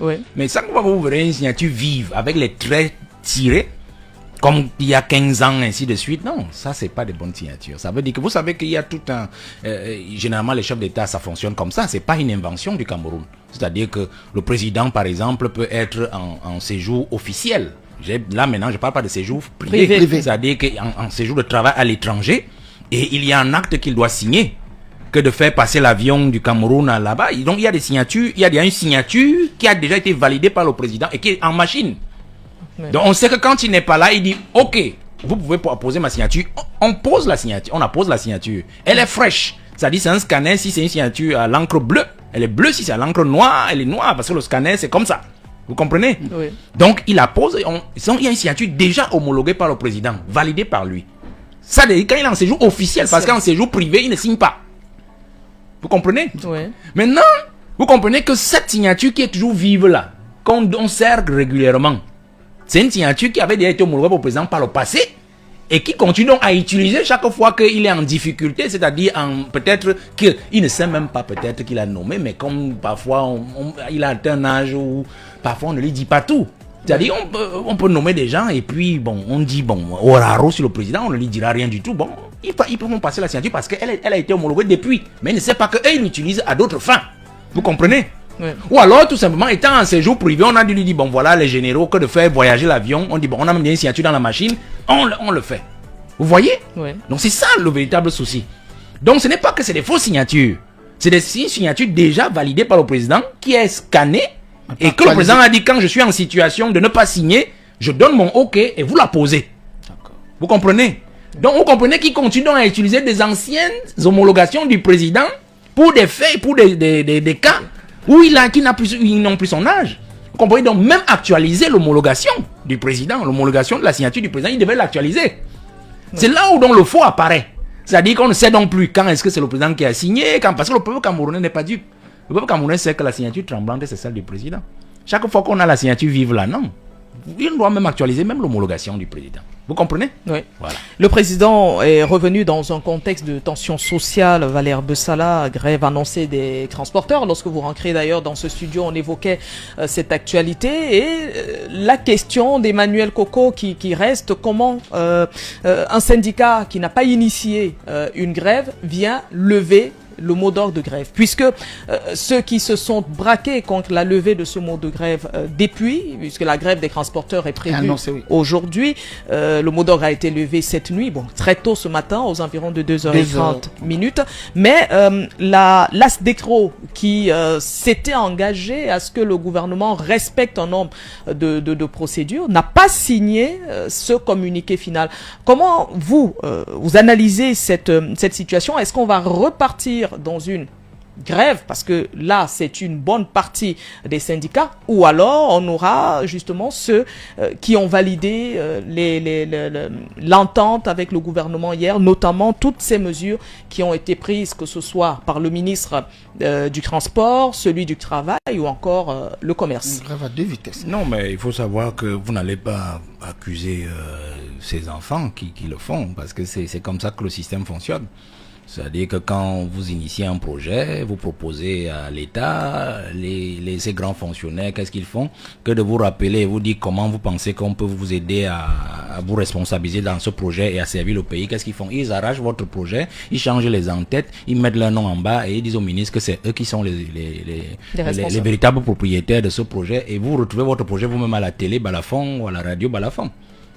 Oui. Mais chaque fois que vous verrez une signature vive, avec les traits tirés, comme il y a 15 ans, ainsi de suite, non, ça, c'est pas de bonnes signatures. Ça veut dire que vous savez qu'il y a tout un... généralement, les chefs d'État, ça fonctionne comme ça. C'est pas une invention du Cameroun. C'est-à-dire que le président, par exemple, peut être en séjour officiel. Là, maintenant, je parle pas de séjour privé. C'est-à-dire qu'en séjour de travail à l'étranger, et il y a un acte qu'il doit signer que de faire passer l'avion du Cameroun là-bas. Donc, il y a des signatures, il y a une signature qui a déjà été validée par le président et qui est en machine. Donc on sait que quand il n'est pas là, il dit ok, vous pouvez apposer ma signature. On pose la signature, on appose la signature. Elle est fraîche. Ça dit c'est un scanner si c'est une signature à l'encre bleue. Elle est bleue si c'est à l'encre noire, elle est noire parce que le scanner c'est comme ça. Vous comprenez? Oui. Donc il appose, il y a une signature déjà homologuée par le président, validée par lui. Ça dit quand il est en séjour officiel, parce qu'en séjour privé il ne signe pas. Vous comprenez? Oui. Maintenant, vous comprenez que cette signature qui est toujours vive là, qu'on sert régulièrement. C'est une signature qui avait déjà été homologuée pour le président par le passé et qui continue donc à utiliser chaque fois qu'il est en difficulté, c'est-à-dire peut-être qu'il ne sait même pas peut-être qu'il a nommé, mais comme parfois il a atteint un âge où parfois on ne lui dit pas tout. C'est-à-dire on peut nommer des gens et puis bon, on dit bon, au raro sur le président, on ne lui dira rien du tout. Bon, ils peuvent passer la signature parce qu'elle a été homologuée depuis, mais il ne sait pas qu'eux ils l'utilisent à d'autres fins. Vous comprenez? Oui. Ou alors, tout simplement, étant en séjour privé, on a dû lui dire, bon voilà, les généraux, que de faire voyager l'avion, on dit, bon, on a mis une signature dans la machine, on le fait. Vous voyez? Oui. Donc c'est ça le véritable souci. Donc ce n'est pas que c'est des fausses signatures, c'est des signatures déjà validées par le président, qui est scanné, et que le président a dit, quand je suis en situation de ne pas signer, je donne mon OK et vous la posez. Vous comprenez? Donc vous comprenez qu'il continue à utiliser des anciennes homologations du président pour des faits, pour des cas où ils n'ont plus son âge. Vous comprenez? Donc même actualiser l'homologation du président, l'homologation de la signature du président, il devait l'actualiser. Oui. C'est là où donc le faux apparaît. C'est-à-dire qu'on ne sait donc plus quand est-ce que c'est le président qui a signé, parce que le peuple camerounais n'est pas dupe. Le peuple camerounais sait que la signature tremblante, c'est celle du président. Chaque fois qu'on a la signature vive là, non. Il doit même actualiser même l'homologation du président. Vous comprenez? Oui. Voilà. Le président est revenu dans un contexte de tension sociale. Valère Bessala, grève annoncée des transporteurs. Lorsque vous rentrez d'ailleurs dans ce studio, on évoquait cette actualité et la question d'Emmanuel Coco qui reste comment un syndicat qui n'a pas initié une grève vient lever le mot d'ordre de grève, puisque ceux qui se sont braqués contre la levée de ce mot de grève depuis, puisque la grève des transporteurs est prévue aujourd'hui, le mot d'ordre a été levé cette nuit, bon, très tôt ce matin, aux environs de 2h30 minutes, mais l'ASDECRO qui s'était engagé à ce que le gouvernement respecte un nombre de procédures, n'a pas signé ce communiqué final. Comment vous analysez cette situation? Est-ce qu'on va repartir dans une grève, parce que là c'est une bonne partie des syndicats, ou alors on aura justement ceux qui ont validé l'entente avec le gouvernement hier, notamment toutes ces mesures qui ont été prises, que ce soit par le ministre du Transport, celui du Travail ou encore le Commerce. Une grève à deux vitesses. Non, mais il faut savoir que vous n'allez pas accuser ces enfants qui le font, parce que c'est comme ça que le système fonctionne. C'est-à-dire que quand vous initiez un projet, vous proposez à l'État, ces grands fonctionnaires, qu'est-ce qu'ils font? Que de vous rappeler et vous dire comment vous pensez qu'on peut vous aider à vous responsabiliser dans ce projet et à servir le pays. Qu'est-ce qu'ils font? Ils arrachent votre projet, ils changent les en-têtes, ils mettent leur nom en bas et ils disent au ministre que c'est eux qui sont les véritables propriétaires de ce projet, et vous retrouvez votre projet vous-même à la télé, balafon, ou à la radio, balafon.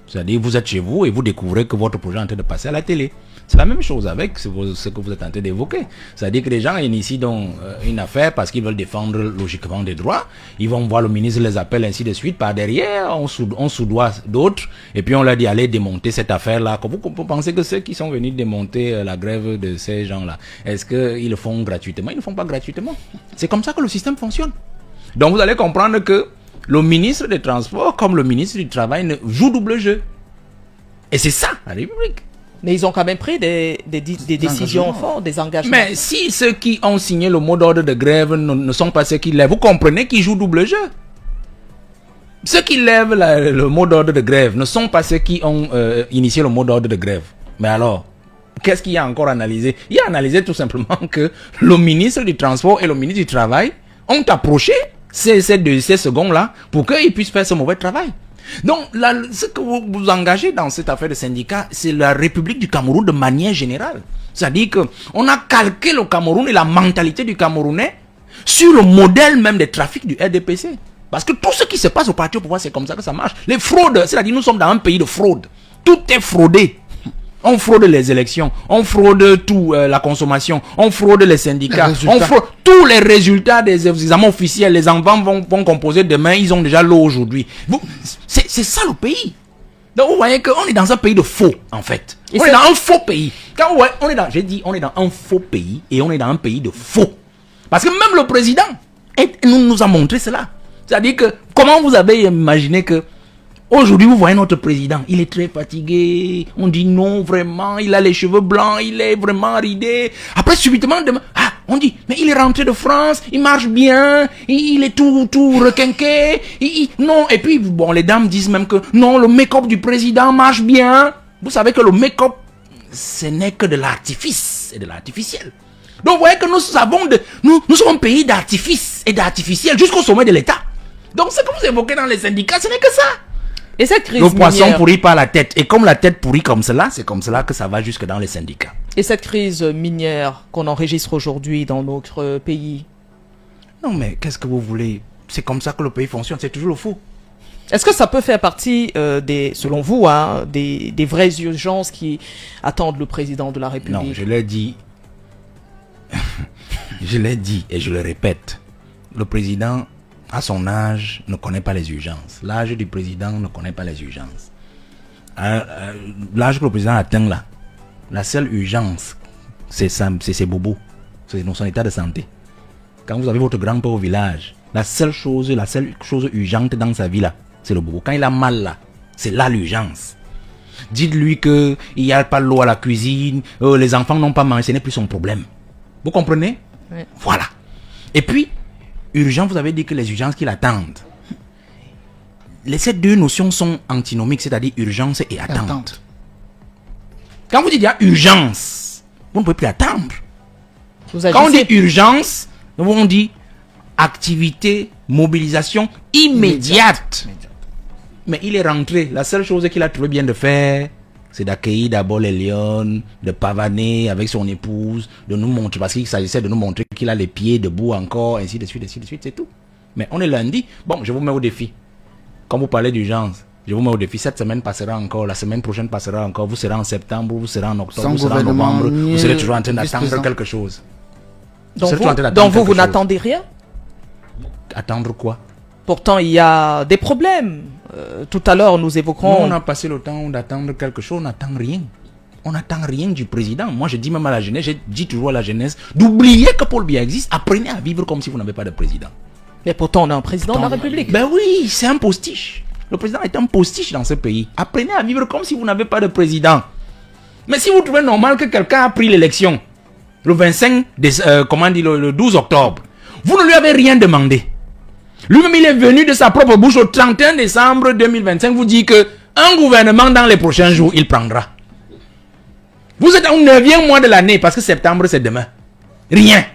C'est-à-dire vous êtes chez vous et vous découvrez que votre projet est en train de passer à la télé. C'est la même chose avec ce que vous êtes en train d'évoquer. C'est-à-dire que les gens initient donc une affaire parce qu'ils veulent défendre logiquement des droits. Ils vont voir le ministre, les appelle, ainsi de suite. Par derrière, on soudoie d'autres. Et puis on leur dit, allez démonter cette affaire-là. Vous pensez que ceux qui sont venus démonter la grève de ces gens-là, est-ce qu'ils le font gratuitement? Ils ne le font pas gratuitement. C'est comme ça que le système fonctionne. Donc vous allez comprendre que le ministre des Transports, comme le ministre du Travail, joue double jeu. Et c'est ça, la République. Mais ils ont quand même pris des décisions fortes, des engagements. Mais si ceux qui ont signé le mot d'ordre de grève ne sont pas ceux qui lèvent, vous comprenez qu'ils jouent double jeu. Ceux qui lèvent le mot d'ordre de grève ne sont pas ceux qui ont initié le mot d'ordre de grève. Mais alors, qu'est-ce qu'il y a encore analysé? Il y a analysé tout simplement que le ministre du Transport et le ministre du Travail ont approché ces secondes-là pour qu'ils puissent faire ce mauvais travail. Donc, là, ce que vous engagez dans cette affaire de syndicat, c'est la République du Cameroun de manière générale. C'est-à-dire qu'on a calqué le Cameroun et la mentalité du Camerounais sur le modèle même des trafics du RDPC. Parce que tout ce qui se passe au parti au pouvoir, c'est comme ça que ça marche. Les fraudes, c'est-à-dire nous sommes dans un pays de fraude. Tout est fraudé. On fraude les élections, on fraude tout, la consommation, on fraude les syndicats, on fraude tous les résultats des examens officiels. Les enfants vont composer demain, ils ont déjà l'eau aujourd'hui. C'est ça le pays. Donc vous voyez qu'on est dans un pays de faux, en fait. On est dans un faux pays. Quand on est dans, j'ai dit, on est dans un faux pays et on est dans un pays de faux. Parce que même le président nous a montré cela. C'est-à-dire que, comment vous avez imaginé que aujourd'hui, vous voyez notre président, il est très fatigué. On dit non, vraiment, il a les cheveux blancs, il est vraiment ridé. Après, subitement, on dit, mais il est rentré de France, il marche bien, il est tout requinqué. Non, et puis, bon, les dames disent même que non, le make-up du président marche bien. Vous savez que le make-up, ce n'est que de l'artifice et de l'artificiel. Donc, vous voyez que nous sommes un pays d'artifice et d'artificiel jusqu'au sommet de l'État. Donc, ce que vous évoquez dans les syndicats, ce n'est que ça. Et cette crise le poisson pourrit par la tête. Et comme la tête pourrit comme cela, c'est comme cela que ça va jusque dans les syndicats. Et cette crise minière qu'on enregistre aujourd'hui dans notre pays? Non mais qu'est-ce que vous voulez? C'est comme ça que le pays fonctionne, c'est toujours le faux. Est-ce que ça peut faire partie, selon vous, des vraies urgences qui attendent le président de la République? Non, je l'ai dit. Je l'ai dit et je le répète. Le président, à son âge, ne connaît pas les urgences. L'âge du président ne connaît pas les urgences. L'âge que le président atteint là, la seule urgence, c'est ses bobos. C'est son état de santé. Quand vous avez votre grand-père au village, la seule chose urgente dans sa vie là, c'est le bobo. Quand il a mal là, c'est là l'urgence. Dites-lui qu'il n'y a pas l'eau à la cuisine, les enfants n'ont pas mangé, ce n'est plus son problème. Vous comprenez? Oui. Voilà. Et puis, urgent, vous avez dit que les urgences qui l'attendent. Ces deux notions sont antinomiques, c'est-à-dire urgence et attente. Quand vous dites qu'il y a urgence, vous ne pouvez plus attendre. Quand on dit urgence, on dit activité, mobilisation immédiate. Mais il est rentré. La seule chose qu'il a trouvé bien de faire, c'est d'accueillir d'abord les lions, de pavaner avec son épouse, de nous montrer, parce qu'il s'agissait de nous montrer qu'il a les pieds debout encore, ainsi de suite, c'est tout. Mais on est lundi. Bon, je vous mets au défi. Quand vous parlez d'urgence, je vous mets au défi. Cette semaine passera encore, la semaine prochaine passera encore. Vous serez en septembre, vous serez en octobre, vous serez en novembre. Vous serez toujours en train d'attendre quelque chose. Donc vous n'attendez rien? Attendre quoi? Pourtant, il y a des problèmes. Tout à l'heure, nous évoquons... Nous, on a passé le temps d'attendre quelque chose, on n'attend rien. On n'attend rien du président. Moi, je dis même à la jeunesse, je dis toujours à la jeunesse, d'oublier que Paul Biya existe. Apprenez à vivre comme si vous n'avez pas de président. Mais pourtant, on a un président de la République. Ben oui, c'est un postiche. Le président est un postiche dans ce pays. Apprenez à vivre comme si vous n'avez pas de président. Mais si vous trouvez normal que quelqu'un a pris l'élection le 12 octobre, vous ne lui avez rien demandé. Lui-même, il est venu de sa propre bouche au 31 décembre 2025 vous dit que un gouvernement dans les prochains jours, il prendra. Vous êtes au 9e mois de l'année parce que septembre, c'est demain. Rien.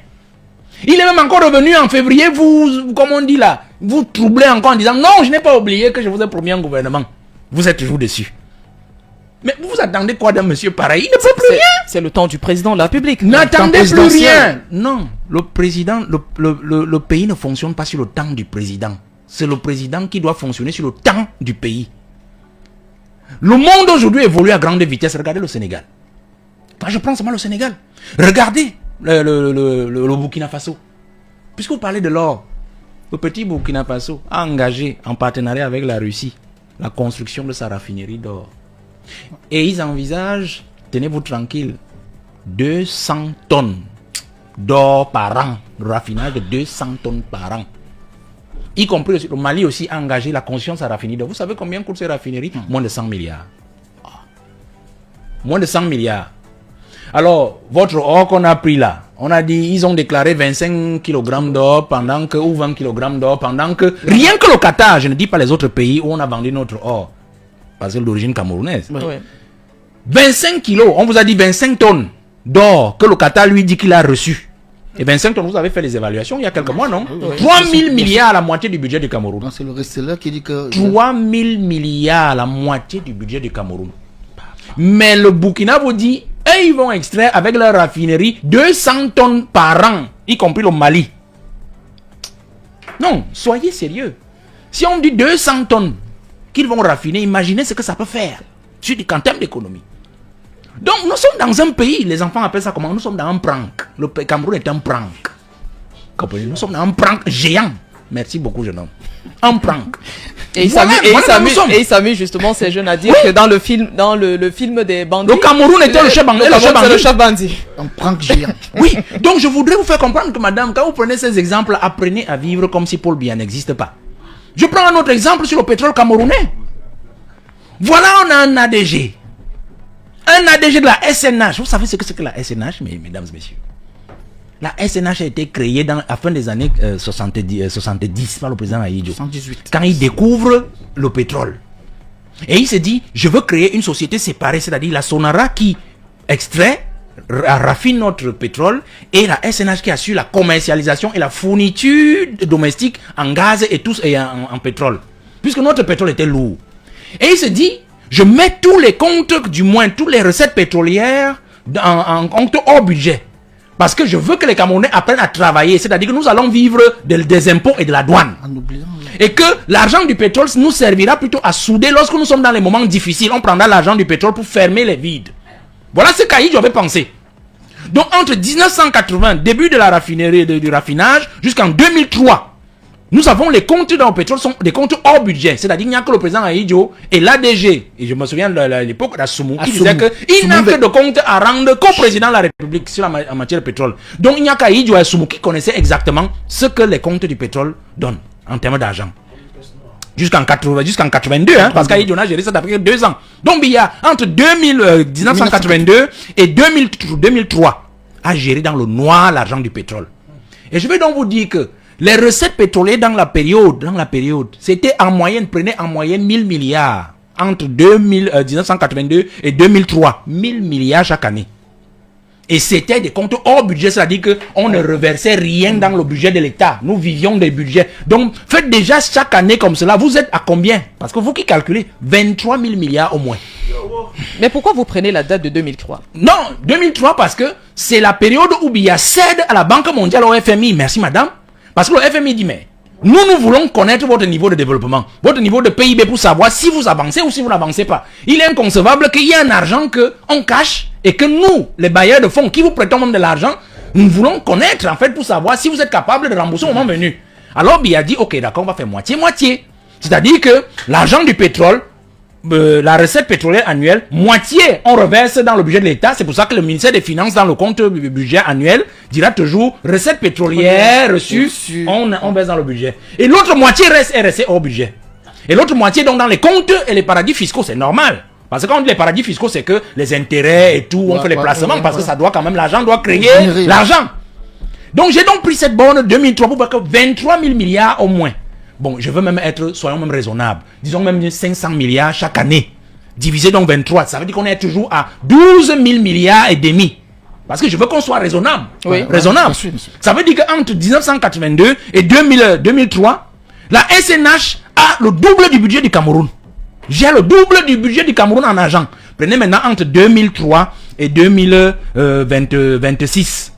Il est même encore revenu en février, vous, comme on dit là, vous troublez encore en disant non, je n'ai pas oublié que je vous ai promis un gouvernement. Vous êtes toujours dessus. Mais vous attendez quoi d'un monsieur pareil? Il ne peut plus rien. C'est le temps du président de la République. N'attendez plus rien. Non, le président, le pays ne fonctionne pas sur le temps du président. C'est le président qui doit fonctionner sur le temps du pays. Le monde aujourd'hui évolue à grande vitesse. Regardez le Sénégal. Quand je prends seulement le Sénégal, regardez le Burkina Faso. Puisque vous parlez de l'or, le petit Burkina Faso a engagé en partenariat avec la Russie la construction de sa raffinerie d'or. Et ils envisagent, tenez-vous tranquille, 200 tonnes d'or par an, le raffinage de 200 tonnes par an. Y compris le Mali aussi a engagé la construction de sa raffinerie d'or. Vous savez combien coûte ces raffineries? Moins de 100 milliards. Moins de 100 milliards. Alors, votre or qu'on a pris là, on a dit, ils ont déclaré 25 kg d'or pendant que, ou 20 kg d'or pendant que, rien que le Qatar, je ne dis pas les autres pays où on a vendu notre or, parce que d'origine camerounaise. Oui. 25 kilos, on vous a dit 25 tonnes d'or que le Qatar lui dit qu'il a reçu. Et 25 tonnes, vous avez fait les évaluations il y a quelques mois, non? 3 000 milliards, la moitié du budget du Cameroun. Non, c'est le Restela qui dit que... 3 000 milliards, la moitié du budget du Cameroun. Mais le Burkina vous dit, et ils vont extraire avec leur raffinerie 200 tonnes par an, y compris le Mali. Non, soyez sérieux. Si on dit 200 tonnes qu'ils vont raffiner, imaginez ce que ça peut faire sur des termes d'économie. Donc nous sommes dans un pays, les enfants appellent ça comment? Nous sommes dans un prank. Le Cameroun est un prank. Comprenez? Nous sommes dans un prank géant. Merci beaucoup, jeune homme. Un prank. Et il s'amuse justement ces jeunes à dire que dans le film des bandits, le Cameroun était le chef bandit. Un prank géant. Oui, donc je voudrais vous faire comprendre que madame, quand vous prenez ces exemples, apprenez à vivre comme si Paul Biya n'existe pas. Je prends un autre exemple sur le pétrole camerounais. Voilà, on a un ADG. Un ADG de la SNH. Vous savez ce que c'est que la SNH, mesdames et messieurs? La SNH a été créée à la fin des années 70 par le président Ahidjo. 78. Quand il découvre le pétrole. Et il s'est dit, je veux créer une société séparée, c'est-à-dire la Sonara qui extrait, raffine notre pétrole, et la SNH qui assure la commercialisation et la fourniture domestique en gaz et en pétrole. Puisque notre pétrole était lourd. Et il se dit, je mets tous les comptes, du moins toutes les recettes pétrolières en compte hors budget. Parce que je veux que les Camerounais apprennent à travailler. C'est-à-dire que nous allons vivre des impôts et de la douane. Et que l'argent du pétrole nous servira plutôt à souder lorsque nous sommes dans les moments difficiles. On prendra l'argent du pétrole pour fermer les vides. Voilà ce qu'Ahidjo avait pensé. Donc entre 1980, début de la raffinerie, du raffinage, jusqu'en 2003, nous avons les comptes dans le pétrole sont des comptes hors budget. C'est-à-dire qu'il n'y a que le président Ahidjo et l'ADG. Et je me souviens de l'époque d'Assoumou qui disait qu'il n'a que de comptes à rendre qu'au président de la République en matière de pétrole. Donc il n'y a qu'Ahidjo et Assoumou qui connaissaient exactement ce que les comptes du pétrole donnent en termes d'argent. Jusqu'en 82, hein, parce qu'Ahidjo a géré ça d'après 2 ans. Donc il y a entre 1982 et 2003 a géré dans le noir l'argent du pétrole. Et je vais donc vous dire que les recettes pétrolières dans la période, c'était en moyenne, prenez en moyenne 1000 milliards. Entre 1982 et 2003, 1000 milliards chaque année. Et c'était des comptes hors budget, c'est-à-dire qu'on ne reversait rien dans le budget de l'État. Nous vivions des budgets. Donc, faites déjà chaque année comme cela. Vous êtes à combien? Parce que vous qui calculez, 23 000 milliards au moins. Mais pourquoi vous prenez la date de 2003? Non, 2003 parce que c'est la période où Biya cède à la Banque mondiale, au FMI. Merci madame. Parce que le FMI dit, mais nous voulons connaître votre niveau de développement, votre niveau de PIB pour savoir si vous avancez ou si vous n'avancez pas. Il est inconcevable qu'il y ait un argent qu'on cache et que nous, les bailleurs de fonds, qui vous prêtons même de l'argent, nous voulons connaître en fait pour savoir si vous êtes capable de rembourser au moment venu. Alors Biya dit, ok d'accord, on va faire moitié-moitié. C'est-à-dire que l'argent du pétrole, la recette pétrolière annuelle, moitié on reverse dans le budget de l'État. C'est pour ça que le ministère des Finances dans le compte budget annuel dira toujours recette pétrolière reçue, on verse dans le budget. Et l'autre moitié est restée hors budget. Et l'autre moitié donc dans les comptes et les paradis fiscaux, c'est normal. Parce que quand on dit les paradis fiscaux, c'est que les intérêts et tout, on fait les placements parce que ça doit quand même, l'argent doit créer l'argent. Donc j'ai donc pris cette borne 2003 pour voir que 23 000 milliards au moins. Bon, je veux même soyons même raisonnables. Disons même 500 milliards chaque année. Divisé donc 23. Ça veut dire qu'on est toujours à 12 000 milliards et demi. Parce que je veux qu'on soit raisonnable. Oui. Raisonnable. Bien sûr. Ça veut dire qu'entre 1982 et 2003, la SNH a le double du budget du Cameroun. J'ai le double du budget du Cameroun en argent. Prenez maintenant entre 2003 et 2026.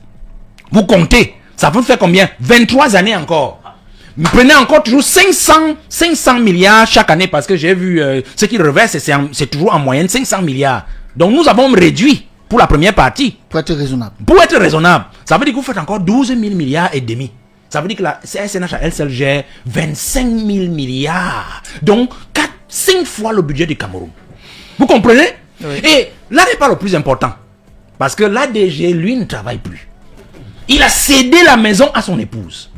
Vous comptez. Ça vous fait combien? 23 années encore. Vous prenez encore toujours 500 milliards chaque année parce que j'ai vu ce qu'ils reversent, c'est toujours en moyenne 500 milliards. Donc nous avons réduit pour la première partie. Pour être raisonnable. Pour être raisonnable. Ça veut dire que vous faites encore 12 000 milliards et demi. Ça veut dire que la SNH elle seule gère 25 000 milliards. Donc 5 fois le budget du Cameroun. Vous comprenez? Oui. Et là n'est pas le plus important. Parce que l'ADG, lui, ne travaille plus. Il a cédé la maison à son épouse.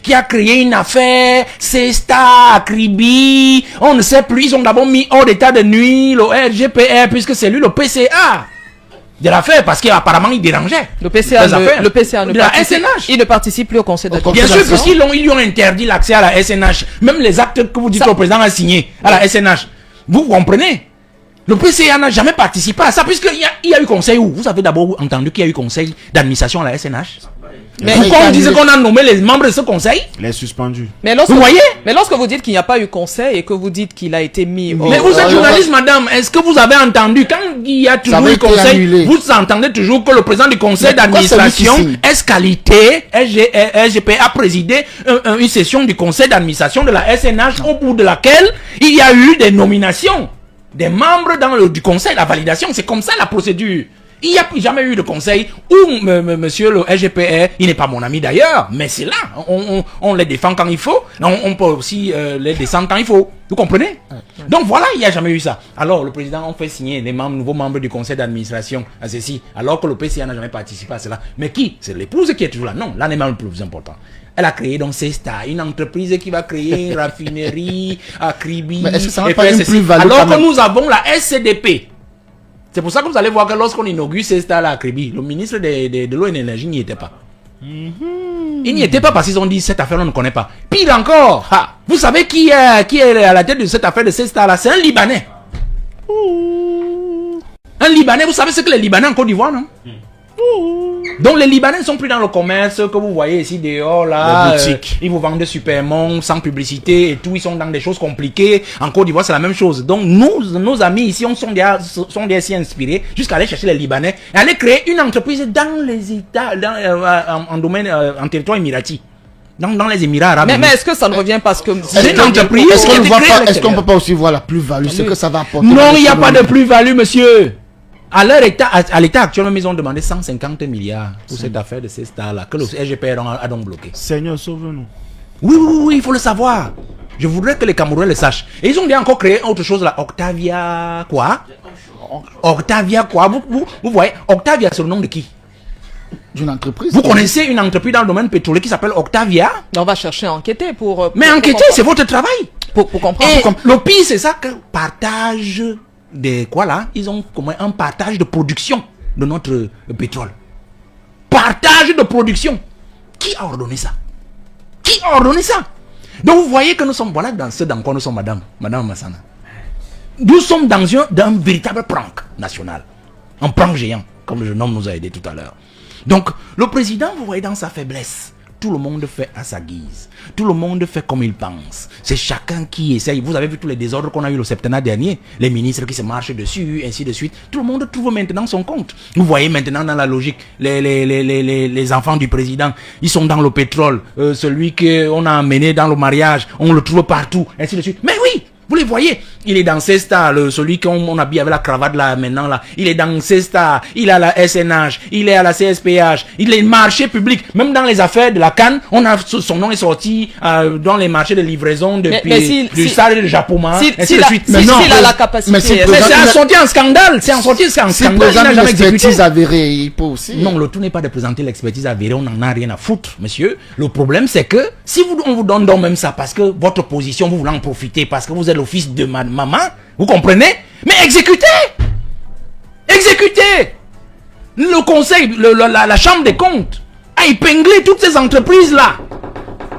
Qui a créé une affaire, Cesta, Acribi, on ne sait plus, ils ont d'abord mis hors d'état de nuit le RGPR, puisque c'est lui le PCA de l'affaire, parce qu'apparemment il dérangeait. Le PCA il ne participe plus au conseil de Bien sûr, puisqu'ils lui ont interdit l'accès à la SNH, même les actes que vous dites que le président a signés à la SNH, vous comprenez? Le PCA n'a jamais participé à ça, puisqu'il y a eu conseil où? Vous avez d'abord entendu qu'il y a eu conseil d'administration à la SNH? Mais pourquoi on disait qu'on a nommé les membres de ce conseil? Les suspendus. Vous voyez? Mais lorsque vous dites qu'il n'y a pas eu conseil et que vous dites qu'il a été mis Mais vous êtes journaliste, madame. Est-ce que vous avez entendu, quand il y a toujours eu conseil, vous entendez toujours que le président du conseil d'administration, S-Qualité, SGP, a présidé une session du conseil d'administration de la SNH au bout de laquelle il y a eu des nominations des membres du conseil, la validation. C'est comme ça la procédure. Il n'y a jamais eu de conseil où monsieur le SGPR, il n'est pas mon ami d'ailleurs, mais c'est là, on les défend quand il faut, on peut aussi les descendre quand il faut. Vous comprenez? Donc voilà, il n'y a jamais eu ça. Alors le président, on fait signer les nouveaux membres du conseil d'administration à ceci, alors que le PCA n'a jamais participé à cela. Mais qui? C'est l'épouse qui est toujours là. Non, là n'est même le plus important. Elle a créé donc Cesta, une entreprise qui va créer une raffinerie à Kribi. Mais est-ce que ça n'a pas une plus-value? Alors que nous avons la SCDP. C'est pour ça que vous allez voir que lorsqu'on inaugure Cesta à Kribi, le ministre de l'eau et de l'énergie n'y était pas. Il n'y était pas parce qu'ils ont dit cette affaire on ne connaît pas. Pire encore, vous savez qui est à la tête de cette affaire de Cesta là? C'est un Libanais. Un Libanais, vous savez ce que les Libanais en Côte d'Ivoire, non? Donc les Libanais ne sont plus dans le commerce que vous voyez ici dehors là, ils vous vendent des supermons sans publicité et tout, ils sont dans des choses compliquées. En Côte d'Ivoire c'est la même chose. Donc nos amis ici sont des si inspirés jusqu'à aller chercher les Libanais et aller créer une entreprise dans les États, en domaine, en territoire émirati. Dans les Émirats arabes. Mais est-ce que ça ne revient parce que c'est une entreprise? Est-ce qu'on peut pas aussi voir la plus-value, ce que ça va apporter? Non, il n'y a pas de plus-value, monsieur. À l'état actuel, ils ont demandé 150 milliards pour cette affaire de ces stars-là, que le SGPR a donc bloqué. Seigneur, sauve-nous. Oui, il faut le savoir. Je voudrais que les Camerounais le sachent. Et ils ont bien encore créé autre chose là. Octavia quoi? Octavia quoi? Vous voyez, Octavia, c'est le nom de qui? D'une entreprise. Vous connaissez une entreprise dans le domaine pétrolier qui s'appelle Octavia? On va chercher à enquêter pour Mais enquêter, c'est votre travail. Pour comprendre. Et le pire, c'est ça que partage de quoi là? Ils ont comme un partage de production de notre pétrole. Partage de production. Qui a ordonné ça? Qui a ordonné ça? Donc vous voyez que nous sommes, voilà dans ce dans quoi nous sommes, madame Massana. Nous sommes dans un véritable prank national. Un prank géant, comme le jeune homme nous a aidé tout à l'heure. Donc le président, vous voyez, dans sa faiblesse, tout le monde fait à sa guise. Tout le monde fait comme il pense. C'est chacun qui essaye. Vous avez vu tous les désordres qu'on a eu le septennat dernier. Les ministres qui se marchent dessus, ainsi de suite. Tout le monde trouve maintenant son compte. Vous voyez maintenant dans la logique, les enfants du président, ils sont dans le pétrole. Celui qu'on a amené dans le mariage, on le trouve partout, ainsi de suite. Mais oui, vous les voyez, il est dans Cesta, celui qu'on habille avec la cravate là maintenant là. Il est dans Cesta, il est à la SNH, il est à la CSPH, il est marché public. Même dans les affaires de la CAN, son nom est sorti dans les marchés de livraison depuis du stade de Japoma. S'il a la capacité. Mais c'est sorti en scandale. C'est sorti en scandale. Il n'a jamais exécuté. Avérée, il peut aussi. Non, le tout n'est pas de présenter l'expertise avérée. On n'en a rien à foutre, monsieur. Le problème c'est que si on vous donne donc même ça parce que votre position, vous voulez en profiter parce que vous êtes l'office de maman, vous comprenez? Mais exécutez! Le conseil, la chambre des comptes a épinglé toutes ces entreprises-là.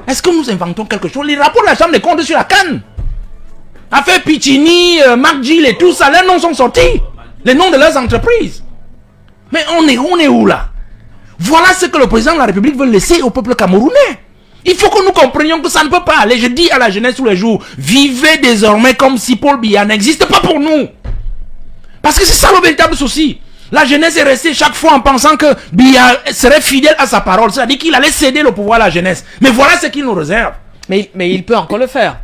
Est-ce que nous inventons quelque chose? Les rapports de la chambre des comptes sur la CAN, affaire Piccini, Marc Gilles et tout ça, leurs noms sont sortis. Les noms de leurs entreprises. Mais on est où là? Voilà ce que le président de la République veut laisser au peuple camerounais. Il faut que nous comprenions que ça ne peut pas aller. Je dis à la jeunesse tous les jours, vivez désormais comme si Paul Biya n'existe pas pour nous. Parce que c'est ça le véritable souci. La jeunesse est restée chaque fois en pensant que Biya serait fidèle à sa parole. C'est-à-dire qu'il allait céder le pouvoir à la jeunesse. Mais voilà ce qu'il nous réserve. Mais il peut encore le faire.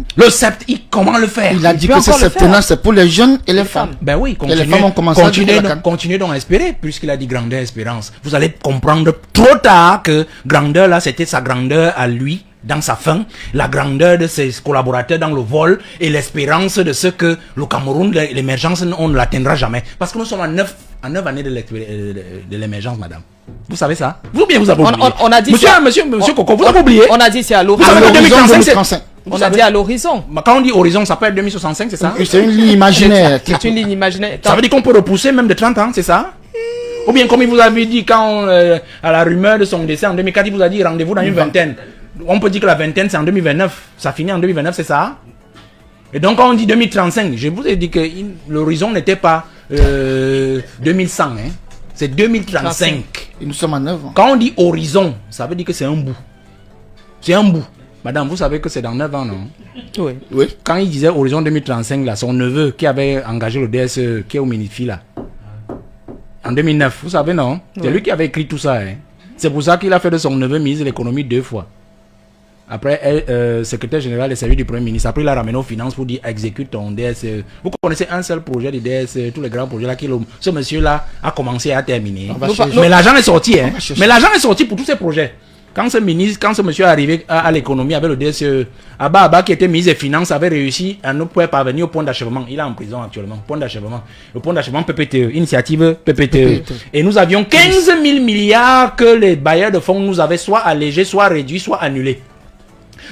Comment le faire? Il a dit que ce septennat, c'est pour les jeunes et les femmes. Ben oui, continuez donc à espérer, puisqu'il a dit grandeur, espérance. Vous allez comprendre trop tard que grandeur, là, c'était sa grandeur à lui, dans sa fin, la grandeur de ses collaborateurs dans le vol et l'espérance de ce que le Cameroun, l'émergence, on ne l'atteindra jamais. Parce que nous sommes à 9 années de l'émergence, madame. Vous savez ça? Vous avez oublié. On a dit monsieur Coco, vous avez oublié. On a dit c'est à l'horizon. On a dit à l'horizon. Quand on dit horizon, ça peut être 2065, c'est ça? C'est une ligne imaginaire. C'est une ligne imaginaire. Ça veut dire qu'on peut repousser même de 30 ans, c'est ça? Ou bien comme il vous avait dit quand, à la rumeur de son décès en 2004, il vous a dit rendez-vous dans une vingtaine. On peut dire que la vingtaine c'est en 2029. Ça finit en 2029, c'est ça? Et donc quand on dit 2035, je vous ai dit que l'horizon n'était pas 2100, hein. c'est 2035. Et nous sommes en 9 ans. Quand on dit horizon, ça veut dire que c'est un bout. C'est un bout. Madame, vous savez que c'est dans 9 ans, non? Oui. Oui. Quand il disait horizon 2035, là, son neveu qui avait engagé le DSE, qui est au Minifi, là, en 2009, vous savez, non? C'est lui qui avait écrit tout ça. Hein. C'est pour ça qu'il a fait de son neveu ministre de l'économie 2 fois. Après, secrétaire général des services du Premier ministre. Après, il a ramené aux finances pour dire exécute ton DSE. Vous connaissez un seul projet du DSE, tous les grands projets là, ce monsieur-là a commencé à terminer. Mais l'argent est sorti, hein. Mais l'argent est sorti pour tous ces projets. Quand ce monsieur est arrivé à l'économie avec le DSE, Abba, qui était ministre des Finances, avait réussi à ne pas parvenir au point d'achèvement. Il est en prison actuellement. Point d'achèvement. Le point d'achèvement PPTE, initiative PPTE. Et nous avions 15 000 milliards que les bailleurs de fonds nous avaient soit allégés, soit réduits, soit annulés.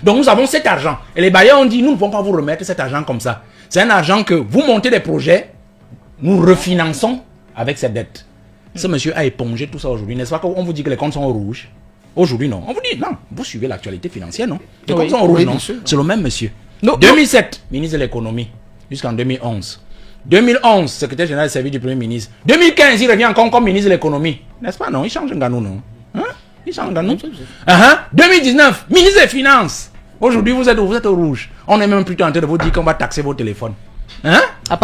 Donc nous avons cet argent. Et les bailleurs ont dit, nous ne pouvons pas vous remettre cet argent comme ça. C'est un argent que vous montez des projets, nous refinançons avec cette dette. Ce monsieur a épongé tout ça aujourd'hui. N'est-ce pas qu'on vous dit que les comptes sont rouges? Aujourd'hui, non. On vous dit, non, vous suivez l'actualité financière, non? Les comptes sont rouges, non? C'est le même monsieur. 2007, ministre de l'économie, jusqu'en 2011. 2011, secrétaire général des services du Premier ministre. 2015, il revient encore comme ministre de l'économie. N'est-ce pas, non? Il change un ganou, non? Hein? Il change un ganou. 2019, ministre des Finances. Aujourd'hui, vous êtes au rouge. On est même plutôt en train de vous dire qu'on va taxer vos téléphones. Hein?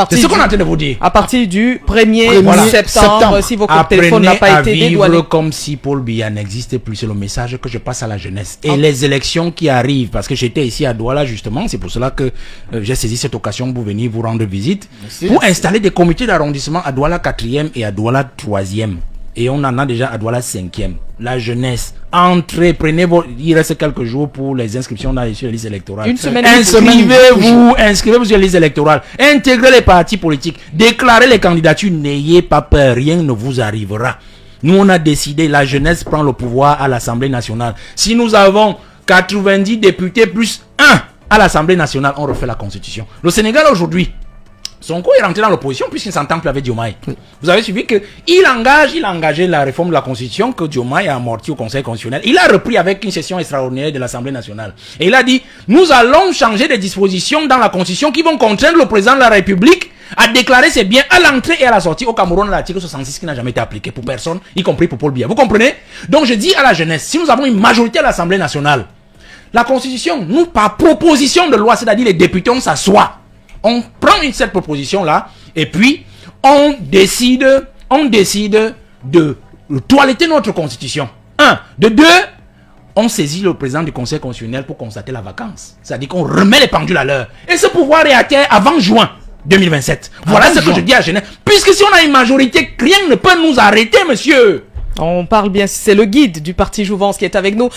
C'est ce qu'on est en train de vous dire. À partir du 1er septembre, si votre téléphone n'a pas été dédouané. Vivre comme si Paul Biya n'existait plus. C'est le message que je passe à la jeunesse. Et les élections qui arrivent, parce que j'étais ici à Douala justement, c'est pour cela que j'ai saisi cette occasion pour venir vous rendre visite, pour installer des comités d'arrondissement à Douala 4e et à Douala 3e. Et on en a déjà à Douala 5e. La jeunesse, entreprenez il reste quelques jours pour les inscriptions sur la liste électorale. Une semaine. Inscrivez-vous sur la liste électorale. Intégrez les partis politiques. Déclarez les candidatures. N'ayez pas peur. Rien ne vous arrivera. Nous, on a décidé, la jeunesse prend le pouvoir à l'Assemblée nationale. Si nous avons 90 députés plus 1 à l'Assemblée nationale, on refait la Constitution. Le Sénégal aujourd'hui, Sonko est rentré dans l'opposition puisqu'il s'entend plus avec Diomaye. Vous avez suivi qu'il a engagé la réforme de la Constitution que Diomaye a amorti au Conseil constitutionnel. Il a repris avec une session extraordinaire de l'Assemblée nationale. Et il a dit, nous allons changer des dispositions dans la Constitution qui vont contraindre le président de la République à déclarer ses biens à l'entrée et à la sortie. Au Cameroun, l'article 66 qui n'a jamais été appliqué pour personne, y compris pour Paul Biya. Vous comprenez? Donc je dis à la jeunesse, si nous avons une majorité à l'Assemblée nationale, la Constitution, nous, par proposition de loi, c'est-à-dire les députés, on s'assoit. On prend cette proposition-là et puis on décide de toiletter notre constitution. 1. De 2, on saisit le président du Conseil constitutionnel pour constater la vacance. C'est-à-dire qu'on remet les pendules à l'heure. Et ce pouvoir est à terre avant juin 2027. Voilà ce que je dis à Genève. Puisque si on a une majorité, rien ne peut nous arrêter, monsieur. On parle bien, c'est le guide du parti Jouvence qui est avec nous.